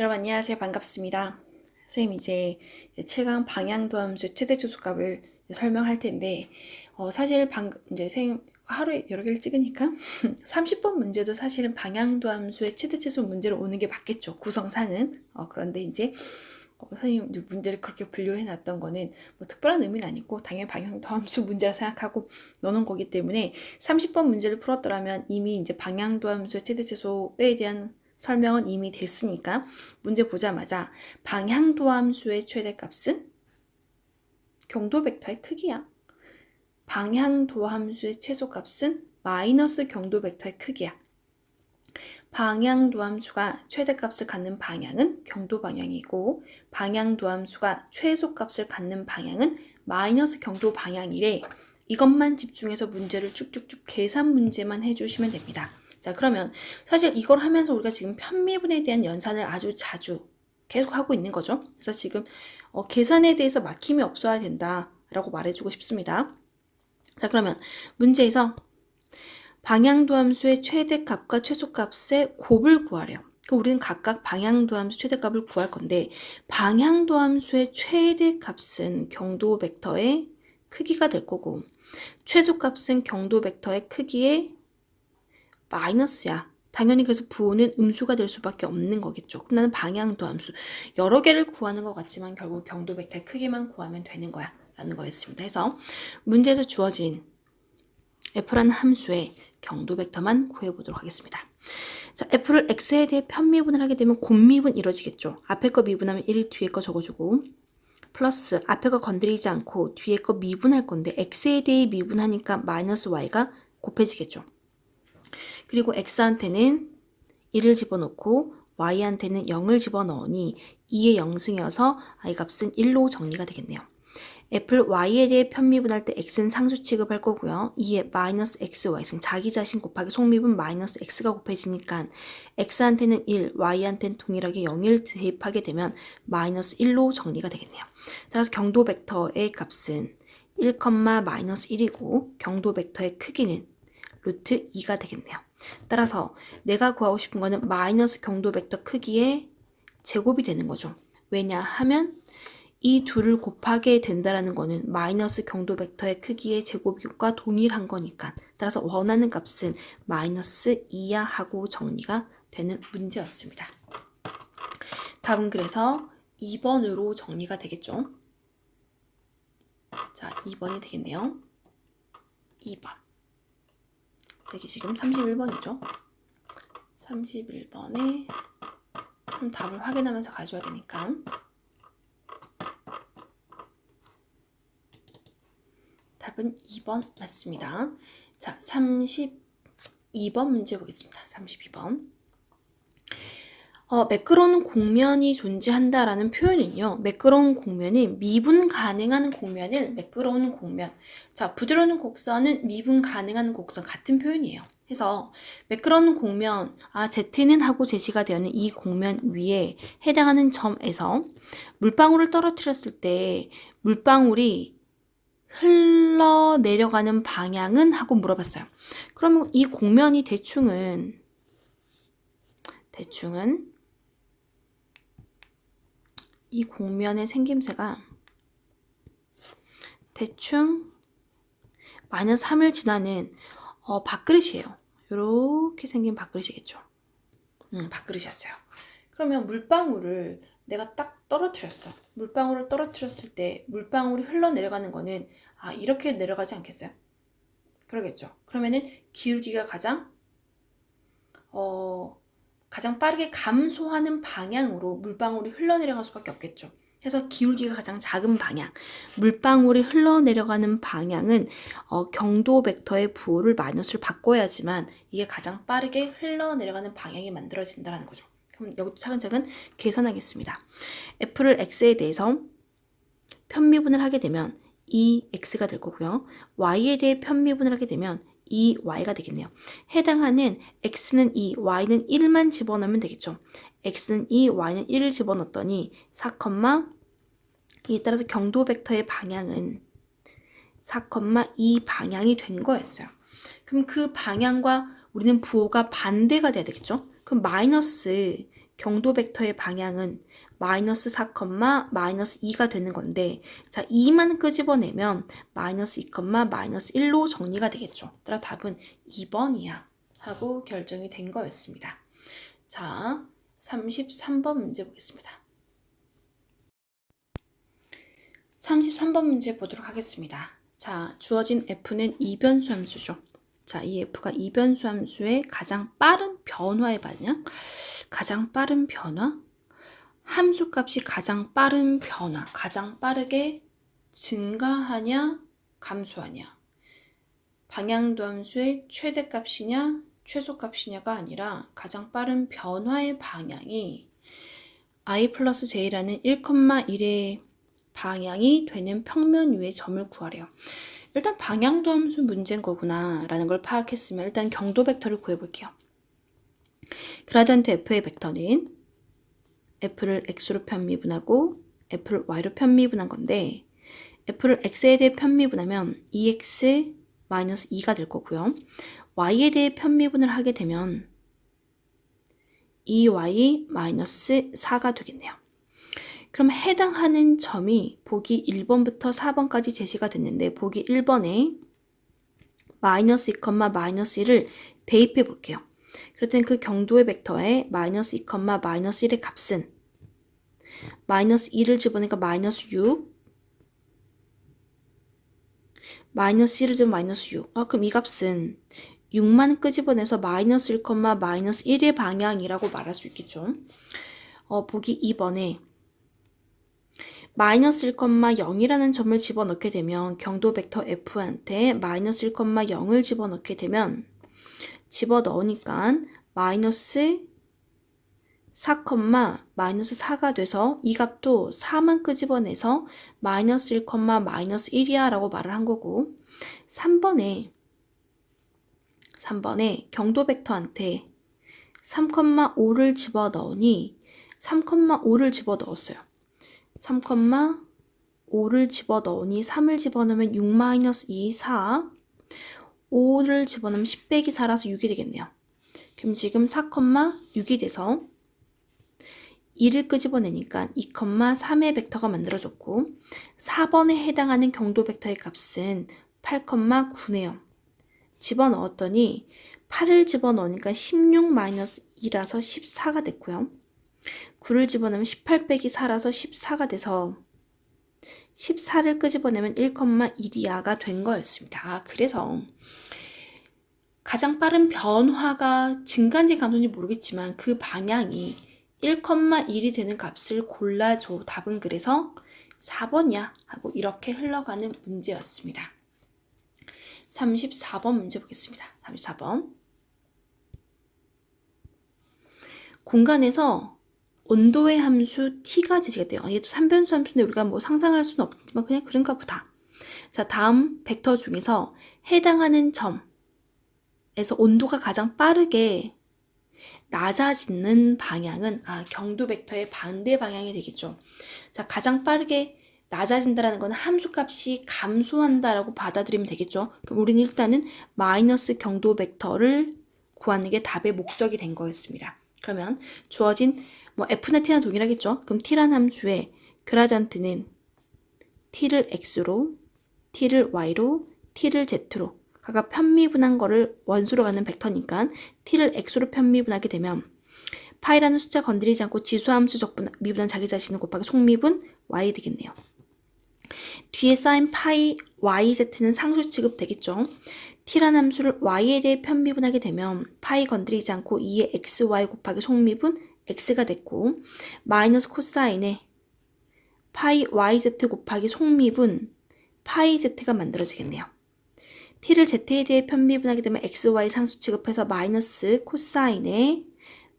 여러분 안녕하세요. 반갑습니다. 선생님 이제 7강 방향도 함수의 최대 최소값을 설명할 텐데 사실 방금 이제 선생님 하루에 여러 개를 찍으니까 30번 문제도 사실은 방향도 함수의 최대 최소 문제로 오는 게 맞겠죠. 구성상은. 그런데 이제 선생님 문제를 그렇게 분류해 놨던 거는 뭐 특별한 의미는 아니고 당연히 방향도 함수 문제라 생각하고 넣어놓은 거기 때문에 30번 문제를 풀었더라면 이미 이제 방향도 함수의 최대 최소에 대한 설명은 이미 됐으니까 문제 보자마자 방향도 함수의 최대값은 경도 벡터의 크기야. 방향도 함수의 최소값은 마이너스 경도 벡터의 크기야. 방향도함수가 최대값을 갖는 방향은 경도 방향이고 방향도함수가 최소값을 갖는 방향은 마이너스 경도 방향이래. 이것만 집중해서 문제를 쭉쭉쭉 계산 문제만 해주시면 됩니다. 자, 그러면 사실 이걸 하면서 우리가 지금 편미분에 대한 연산을 아주 자주 계속 하고 있는 거죠. 그래서 지금 계산에 대해서 막힘이 없어야 된다라고 말해주고 싶습니다. 자, 그러면 문제에서 방향도함수의 최대값과 최소값의 곱을 구하래요. 그럼 우리는 각각 방향도함수 최대값을 구할 건데 방향도함수의 최대값은 경도 벡터의 크기가 될 거고 최소값은 경도 벡터의 크기의 마이너스야. 당연히 그래서 부호는 음수가 될 수밖에 없는 거겠죠. 그럼 나는 방향도함수 여러 개를 구하는 것 같지만 결국 경도 벡터의 크기만 구하면 되는 거야 라는 거였습니다. 그래서 문제에서 주어진 f라는 함수의 경도 벡터만 구해보도록 하겠습니다. 자, f를 x에 대해 편미분을 하게 되면 곱미분 이루어지겠죠. 앞에 거 미분하면 1, 뒤에 거 적어주고 플러스 앞에 거 건드리지 않고 뒤에 거 미분할 건데 x에 대해 미분하니까 마이너스 y가 곱해지겠죠. 그리고 x한테는 1을 집어넣고 y한테는 0을 집어넣으니 2의 0승이어서 i 값은 1로 정리가 되겠네요. f를 y에 대해 편미분할 때 x는 상수 취급할 거고요. 2에 마이너스 x, y승 자기 자신 곱하기 속미분 마이너스 x가 곱해지니까 x한테는 1, y한테는 동일하게 0을 대입하게 되면 마이너스 1로 정리가 되겠네요. 따라서 경도 벡터의 값은 1, 마이너스 1이고 경도 벡터의 크기는 루트 2가 되겠네요. 따라서 내가 구하고 싶은 거는 마이너스 경도 벡터 크기의 제곱이 되는 거죠. 왜냐하면 이 둘을 곱하게 된다라는 거는 마이너스 경도 벡터의 크기의 제곱과 동일한 거니까 따라서 원하는 값은 마이너스 2야 하고 정리가 되는 문제였습니다. 답은 그래서 2번으로 정리가 되겠죠. 자, 2번이 되겠네요. 2번. 여기 지금 31번이죠. 31번에 답을 확인하면서 가져야 되니까 답은 2번 맞습니다. 자, 32번 문제 보겠습니다. 32번. 매끄러운 공면이 존재한다라는 표현은요. 매끄러운 공면이 미분 가능한 공면을 매끄러운 공면. 자, 부드러운 곡선은 미분 가능한 곡선 같은 표현이에요. 그래서 매끄러운 공면, Z는 하고 제시가 되는 이 공면 위에 해당하는 점에서 물방울을 떨어뜨렸을 때 물방울이 흘러내려가는 방향은? 하고 물어봤어요. 그러면 이 공면이 대충은 이 공면의 생김새가 대충 마이너스 3을 지나는 밥그릇이에요. 이렇게 생긴 밥그릇이겠죠. 밥그릇이었어요. 그러면 물방울을 내가 딱 떨어뜨렸어. 물방울을 떨어뜨렸을 때 물방울이 흘러내려가는 거는 이렇게 내려가지 않겠어요? 그러겠죠. 그러면은 기울기가 가장 빠르게 감소하는 방향으로 물방울이 흘러내려갈 수밖에 없겠죠. 그래서 기울기가 가장 작은 방향, 물방울이 흘러내려가는 방향은 경도 벡터의 부호를 마이너스를 바꿔야지만 이게 가장 빠르게 흘러내려가는 방향이 만들어진다는 거죠. 그럼 여기도 차근차근 계산하겠습니다. f를 x에 대해서 편미분을 하게 되면 이 x가 될 거고요. y에 대해 편미분을 하게 되면 이 y가 되겠네요. 해당하는 x는 2, y는 1만 집어넣으면 되겠죠. x는 2, y는 1을 집어넣었더니 4, 이에 따라서 경도 벡터의 방향은 4, 2 방향이 된 거였어요. 그럼 그 방향과 우리는 부호가 반대가 돼야 되겠죠. 그럼 마이너스 경도 벡터의 방향은 마이너스 4, 마이너스 2가 되는 건데, 자, 2만 끄집어내면 마이너스 2, 마이너스 1로 정리가 되겠죠. 따라 답은 2번이야 하고 결정이 된 거였습니다. 자, 33번 문제 보겠습니다. 33번 문제 보도록 하겠습니다. 자, 주어진 f는 이변수 함수죠. 자, 이 f가 이변수 함수의 가장 빠른 변화의 반영? 가장 빠른 변화? 함수값이 가장 빠른 변화, 가장 빠르게 증가하냐, 감소하냐? 방향도 함수의 최대값이냐, 최소값이냐가 아니라 가장 빠른 변화의 방향이 i 플러스 j라는 1,1의 방향이 되는 평면 위의 점을 구하래요. 일단 방향도 함수 문제인 거구나 라는 걸 파악했으면 일단 경도 벡터를 구해볼게요. 그라디언트 f의 벡터는 f를 x로 편미분하고 f를 y로 편미분한 건데 f를 x에 대해 편미분하면 2x-2가 될 거고요. y에 대해 편미분을 하게 되면 2y-4가 되겠네요. 그럼 해당하는 점이 보기 1번부터 4번까지 제시가 됐는데 보기 1번에 마이너스 2, 마이너스 1을 대입해 볼게요. 그렇다면 그 경도의 벡터에 마이너스 2, 마이너스 1의 값은 마이너스 2를 집어넣으니까 마이너스 6 마이너스 1을 집으면 마이너스 6 그럼 이 값은 6만 끄집어내서 마이너스 1, 마이너스 1의 방향이라고 말할 수 있겠죠. 보기 2번에 마이너스 1, 0이라는 점을 집어넣게 되면 경도 벡터 f한테 마이너스 1, 0을 집어넣게 되면 집어넣으니까 마이너스 4, 마이너스 4가 돼서 이 값도 4만 끄집어내서 마이너스 1, 마이너스 1이야 라고 말을 한 거고 3번에 경도 벡터한테 3,5를 집어넣으니 3,5를 집어넣었어요. 3,5를 집어넣으니 3을 집어넣으면 6-2, 4 5를 집어넣으면 10 빼기 4라서 6이 되겠네요. 그럼 지금 4,6이 돼서 2를 끄집어내니까 2,3의 벡터가 만들어졌고 4번에 해당하는 경도 벡터의 값은 8,9네요. 집어넣었더니 8을 집어넣으니까 16-2라서 14가 됐고요. 9를 집어넣으면 18 빼기 4라서 14가 돼서 14를 끄집어내면 1,1이야가 된 거였습니다. 그래서 가장 빠른 변화가 증가인지 감소인지 모르겠지만 그 방향이 1,1이 되는 값을 골라줘. 답은 그래서 4번이야 하고 이렇게 흘러가는 문제였습니다. 34번 문제 보겠습니다. 34번 공간에서 온도의 함수 t가 제시가 돼요. 얘도 3변수 함수인데 우리가 뭐 상상할 수는 없지만 그냥 그런가 보다. 자, 다음 벡터 중에서 해당하는 점에서 온도가 가장 빠르게 낮아지는 방향은 경도 벡터의 반대 방향이 되겠죠. 자, 가장 빠르게 낮아진다라는 건 함수값이 감소한다라고 받아들이면 되겠죠. 그럼 우리는 일단은 마이너스 경도 벡터를 구하는 게 답의 목적이 된 거였습니다. 그러면 주어진 f나 t나 동일하겠죠. 그럼 t라는 함수의 그라디언트는 t를 x로, t를 y로, t를 z로 각각 편미분한 거를 원소로 가는 벡터니까 t를 x로 편미분하게 되면 파이라는 숫자 건드리지 않고 지수함수 미분한 자기 자신을 곱하기 속미분 y 되겠네요. 뒤에 쌓인 파이 yz는 상수 취급되겠죠. t라는 함수를 y에 대해 편미분하게 되면 파이 건드리지 않고 2의 xy 곱하기 속미분 x가 됐고 마이너스 코사인에 파이 yz 곱하기 속미분 파이 z가 만들어지겠네요. t를 z에 대해 편미분하게 되면 xy 상수 취급해서 마이너스 코사인에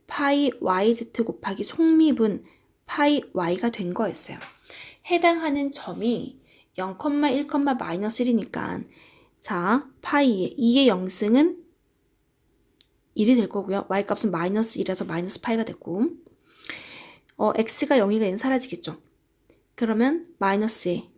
파이 yz 곱하기 속미분 파이 y가 된 거였어요. 해당하는 점이 0,1, 마이너스 1이니까 자, 파이의 2의 영승은 1이 될 거고요. y값은 마이너스 1이라서 마이너스 파이가 됐고 x가 0이가 되면 사라지겠죠. 그러면 마이너스에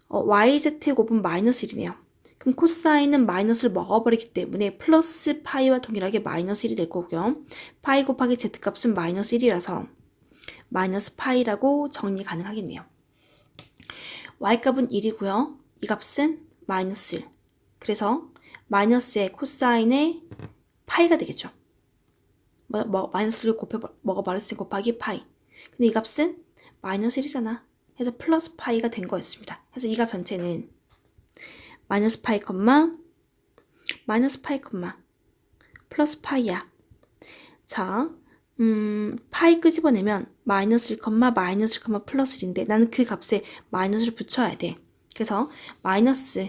yz 곱은 마이너스 1이네요. 그럼 코사인은 마이너스를 먹어버리기 때문에 플러스 파이와 동일하게 마이너스 1이 될 거고요. 파이 곱하기 z값은 마이너스 1이라서 마이너스 파이라고 정리 가능하겠네요. y값은 1이고요. 이 값은 마이너스 1. 그래서 마이너스의 코사인의 파이가 되겠죠. 마이너스를 먹어버렸으니 곱하기 파이. 근데 이 값은 마이너스 1이잖아. 그래서 플러스 파이가 된 거였습니다. 그래서 이 값 전체는 마이너스 파이 콤마 플러스 파이야. 자, 파이 끄집어내면 마이너스 1, 마이너스 1, 플러스 1인데 나는 그 값에 마이너스를 붙여야 돼. 그래서 마이너스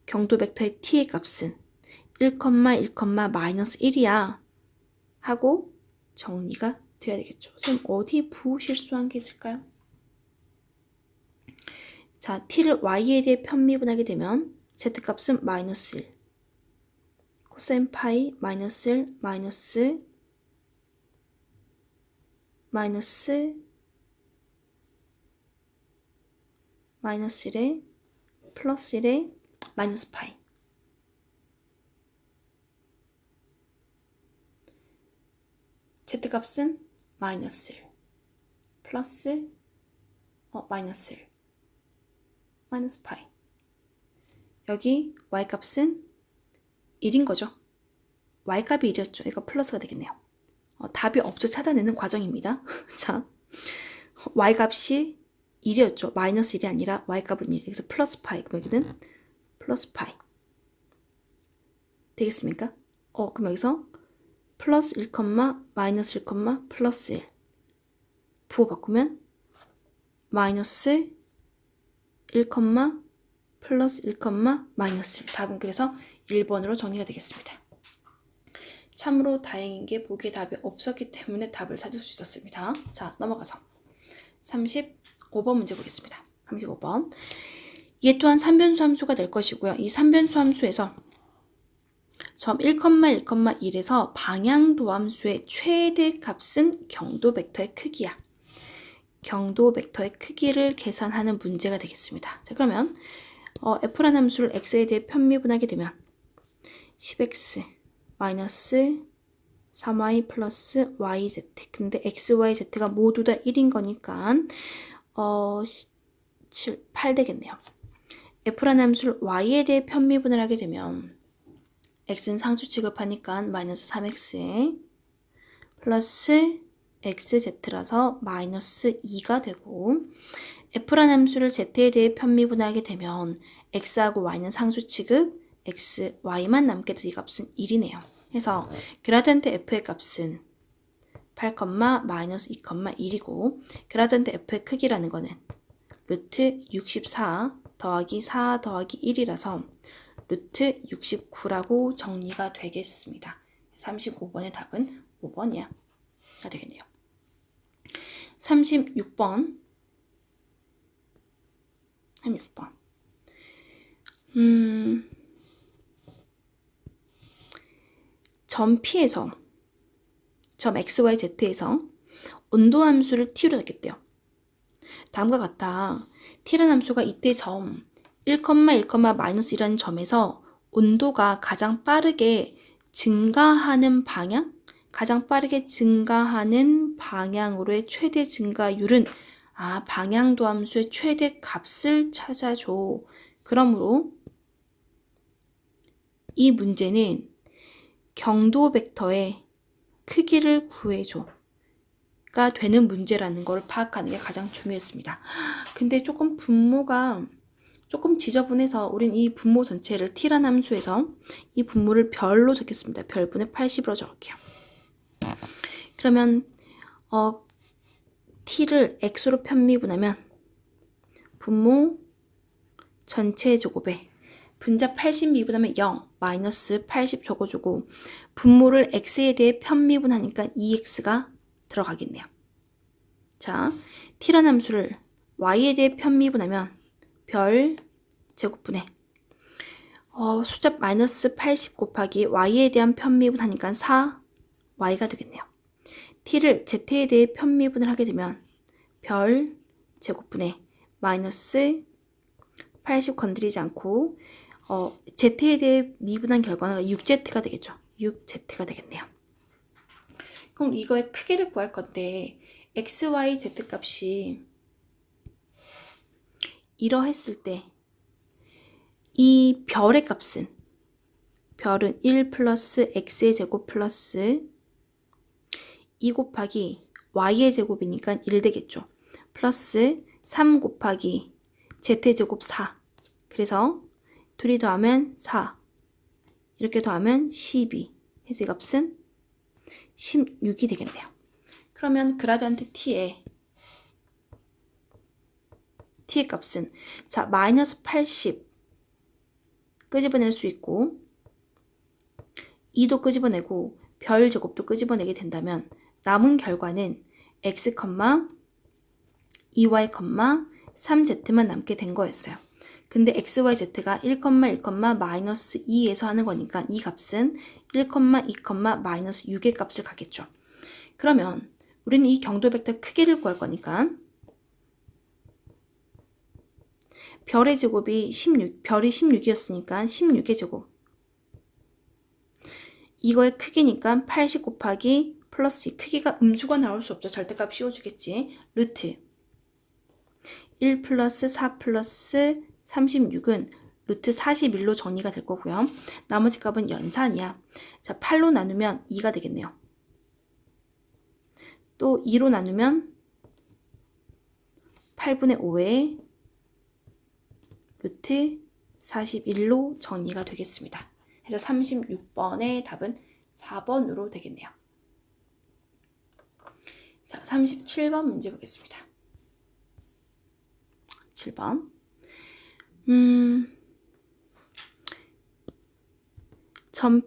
경도 벡터의 t의 값은 1, 마이너스 1이야 하고 정리가 돼야 되겠죠. 선생님 어디 부실수한 게 있을까요? 자, t를 y에 대해 편미분하게 되면 z값은 마이너스 1, 코사인 파이 마이너스 1, 마이너스 1에 플러스 1에 마이너스 파이. z값은 마이너스 1 플러스 마이너스 1 마이너스 파이. 여기 y값은 1인 거죠. y값이 1이었죠. 이거 플러스가 되겠네요. 답이 없어 찾아내는 과정입니다. 자, y값이 1이었죠. 마이너스 1이 아니라 y값은 1. 그래서 플러스 파이. 그럼 여기는 플러스 파이. 되겠습니까? 그럼 여기서 플러스 1, 마이너스 1, 플러스 1 부호 바꾸면 마이너스 1, 플러스 1, 마이너스 1. 답은 그래서 1번으로 정리가 되겠습니다. 참으로 다행인 게 보기에 답이 없었기 때문에 답을 찾을 수 있었습니다. 자, 넘어가서 35번 문제 보겠습니다. 35번. 얘 또한 3변수 함수가 될 것이고요. 이 3변수 함수에서 점 1, 1,1에서 방향도함수의 최대값은 경도 벡터의 크기야. 경도 벡터의 크기를 계산하는 문제가 되겠습니다. 자, 그러면 f라는 함수를 x에 대해 편미분하게 되면 10x 마이너스 3y 플러스 yz. 근데 x, y, z가 모두 다 1인 거니까 8 되겠네요. f라는 함수를 y에 대해 편미분을 하게 되면 x는 상수 취급하니까 마이너스 3x 플러스 xz라서 마이너스 2가 되고, f라는 함수를 z에 대해 편미분하게 되면 x하고 y는 상수 취급, x, y만 남게 될 이 값은 1이네요. 그래서 그라디언트 f의 값은 8, 마이너스 2, 1이고 그라디언트 f의 크기라는 거는 루트 64 더하기 4 더하기 1이라서 루트 69라고 정리가 되겠습니다. 35번의 답은 5번이야. 가 되겠네요. 36번. 점 P에서 점 X, Y, Z에서 온도 함수를 T로 잡겠대요. 다음과 같다. T라는 함수가 이때 점 1, 1, 마이너스 1이라는 점에서 온도가 가장 빠르게 증가하는 방향? 가장 빠르게 증가하는 방향으로의 최대 증가율은 방향도 함수의 최대 값을 찾아줘. 그러므로 이 문제는 경도 벡터의 크기를 구해줘 가 되는 문제라는 걸 파악하는 게 가장 중요했습니다. 근데 조금 분모가 조금 지저분해서 우린 이 분모 전체를 t라는 함수에서 이 분모를 별로 적겠습니다. 별분의 80으로 적을게요. 그러면 t를 x로 편미분하면 분모 전체 제곱에 분자 80 미분하면 0, 마이너스 80 적어주고 분모를 x에 대해 편미분하니까 2x가 들어가겠네요. 자, t라는 함수를 y에 대해 편미분하면 별 제곱분해 숫자 마이너스 80 곱하기 y에 대한 편미분하니까 4y가 되겠네요. t를 z에 대해 편미분을 하게 되면 별 제곱분해 마이너스 80 건드리지 않고 z에 대해 미분한 결과는 6z가 되겠죠. 6z가 되겠네요. 그럼 이거의 크기를 구할 건데 x, y, z 값이 이러했을 때 이 별의 값은 별은 1 플러스 x의 제곱 플러스 2 곱하기 y의 제곱이니까 1 되겠죠. 플러스 3 곱하기 z의 제곱 4. 그래서 둘이 더하면 4. 이렇게 더하면 12. 해서 이 값은 16이 되겠네요. 그러면 그라디언트 t의 값은 자 마이너스 80 끄집어낼 수 있고 2도 끄집어내고 별 제곱도 끄집어내게 된다면 남은 결과는 x, 2y, 3z만 남게 된 거였어요. 근데 x, y, z가 1, 1, 마이너스 2에서 하는 거니까 이 값은 1, 2, 마이너스 6의 값을 갖겠죠. 그러면 우리는 이 경도 벡터 크기를 구할 거니까 별의 제곱이 16, 별이 16이었으니까 16의 제곱. 이거의 크기니까 80 곱하기 플러스 2. 크기가 음수가 나올 수 없죠. 절대값 씌워주겠지. 루트 1 플러스 4 플러스 36은 루트 41로 정리가 될 거고요. 나머지 값은 연산이야. 자, 8로 나누면 2가 되겠네요. 또 2로 나누면 8분의 5에 루트 41로 정리가 되겠습니다. 그래서 36번의 답은 4번으로 되겠네요. 자, 37번 문제 보겠습니다. 7번. 점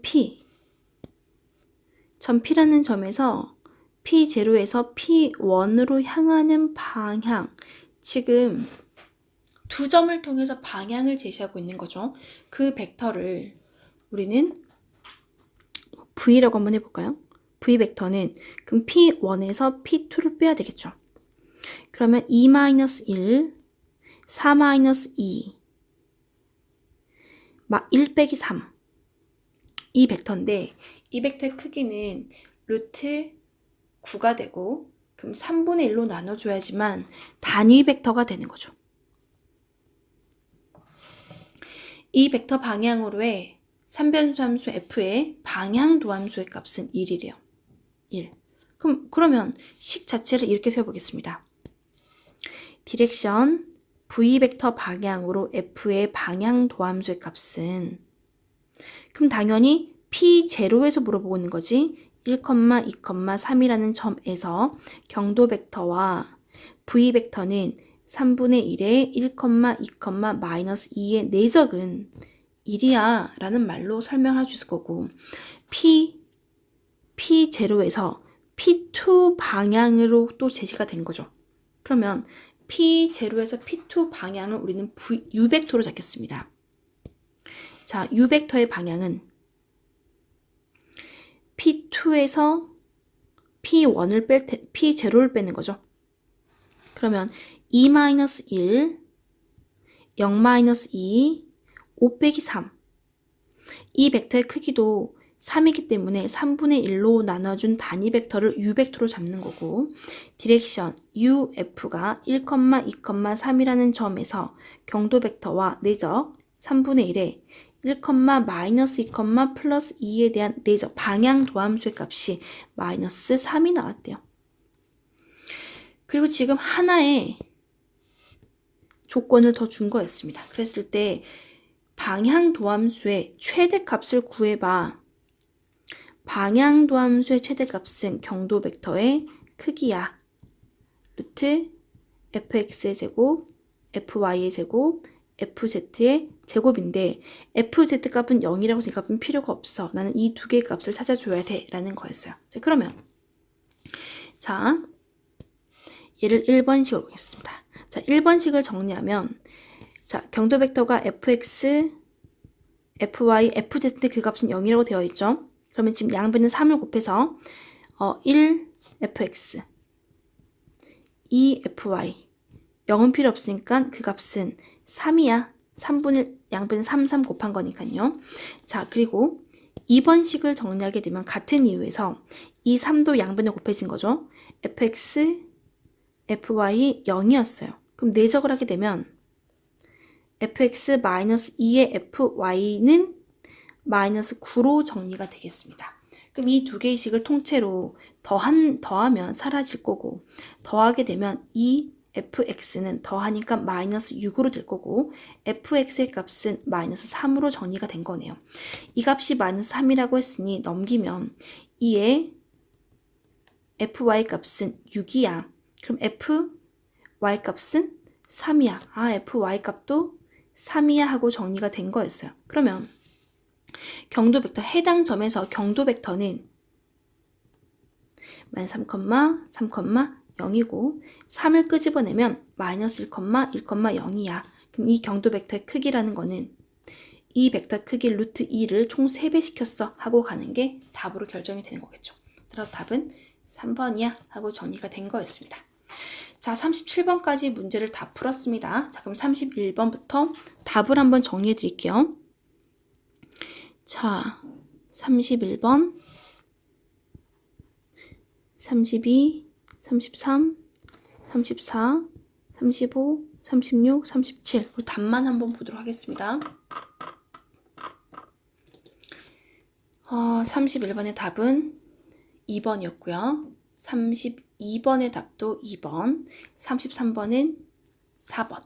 P라는 점에서 P0에서 P1으로 향하는 방향. 지금 두 점을 통해서 방향을 제시하고 있는 거죠. 그 벡터를 우리는 V라고 한번 해볼까요? V 벡터는 그럼 P1에서 P2를 빼야 되겠죠. 그러면 2-1, 4-2, 1 빼기 3. 이 벡터인데 이 벡터의 크기는 루트 9가 되고 그럼 3분의 1로 나눠줘야지만 단위 벡터가 되는 거죠. 이 벡터 방향으로의 3변수 함수 f의 방향 도함수의 값은 1이래요. 1. 그러면 식 자체를 이렇게 세워보겠습니다. 디렉션 v 벡터 방향으로 f의 방향 도함수의 값은 그럼 당연히 P0에서 물어보고 있는 거지. 1, 2, 3이라는 점에서 경도 벡터와 v 벡터는 3분의 1에 1, 2, 마이너스 2의 내적은 1이야 라는 말로 설명할 수 있을 거고 P0에서 P2 방향으로 또 제시가 된 거죠. 그러면 P0에서 P2 방향은 우리는 U벡터로 잡겠습니다. 자, U벡터의 방향은 P2에서 P0를 빼는 거죠. 그러면 2-1, 0-2, 5 빼기 3. 이 벡터의 크기도 3이기 때문에 3분의 1로 나눠준 단위 벡터를 U벡터로 잡는 거고 디렉션 UF가 1, 2, 3이라는 점에서 경도 벡터와 내적 3분의 1에 1, 마이너스 2, 플러스 2에 대한 내적 방향 도함수의 값이 마이너스 3이 나왔대요. 그리고 지금 하나의 조건을 더 준 거였습니다. 그랬을 때 방향 도함수의 최대값을 구해봐. 방향 도함수의 최대값은 경도 벡터의 크기야. 루트 fx의 제곱, fy의 제곱, fz의 제곱인데 fz 값은 0이라고 생각하면 필요가 없어. 나는 이 두 개의 값을 찾아줘야 돼 라는 거였어요. 자, 그러면 자 얘를 1번식으로 보겠습니다. 자, 1번식을 정리하면 자, 경도 벡터가 fx, fy, fz인데 그 값은 0이라고 되어 있죠. 그러면 지금 양변은 3을 곱해서 1 fx, 2 fy, 0은 필요 없으니까 그 값은 3이야. 3분의 1, 양변 3, 3 곱한 거니까요. 자, 그리고 2번 식을 정리하게 되면 같은 이유에서 이 3도 양변에 곱해진 거죠. fx, fy 0이었어요. 그럼 내적을 하게 되면 fx-2의 fy는 마이너스 9로 정리가 되겠습니다. 그럼 이 두 개의 식을 통째로 더하면 사라질 거고, 더하게 되면 이 fx는 더하니까 마이너스 6으로 될 거고, fx의 값은 마이너스 3으로 정리가 된 거네요. 이 값이 마이너스 3이라고 했으니 넘기면 이의 fy 값은 6이야. 그럼 fy 값은 3이야. 아, fy 값도 3이야 하고 정리가 된 거였어요. 그러면 경도 벡터 해당 점에서 경도 벡터는 3, 0이고 3을 끄집어내면 마이너스 1, 0이야. 그럼 이 경도 벡터의 크기라는 거는 이 벡터 크기 루트 2를 총 3배 시켰어 하고 가는 게 답으로 결정이 되는 거겠죠. 따라서 답은 3번이야 하고 정리가 된 거였습니다. 자, 37번까지 문제를 다 풀었습니다. 자, 그럼 31번부터 답을 한번 정리해 드릴게요. 자, 31번, 32, 33, 34, 35, 36, 37. 우리 답만 한번 보도록 하겠습니다. 31번의 답은 2번이었고요. 32번의 답도 2번, 33번은 4번,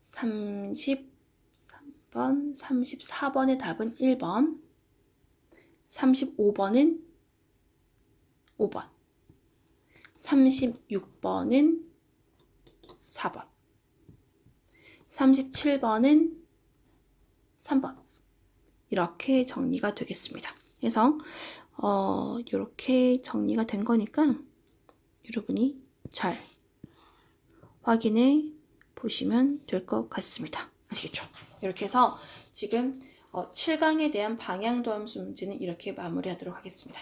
33번, 34번의 답은 1번, 35번은 5번, 36번은 4번, 37번은 3번. 이렇게 정리가 되겠습니다. 그래서 이렇게 정리가 된 거니까 여러분이 잘 확인해 보시면 될 것 같습니다. 아시겠죠? 이렇게 해서 지금 7강에 대한 방향도함수 문제는 이렇게 마무리하도록 하겠습니다.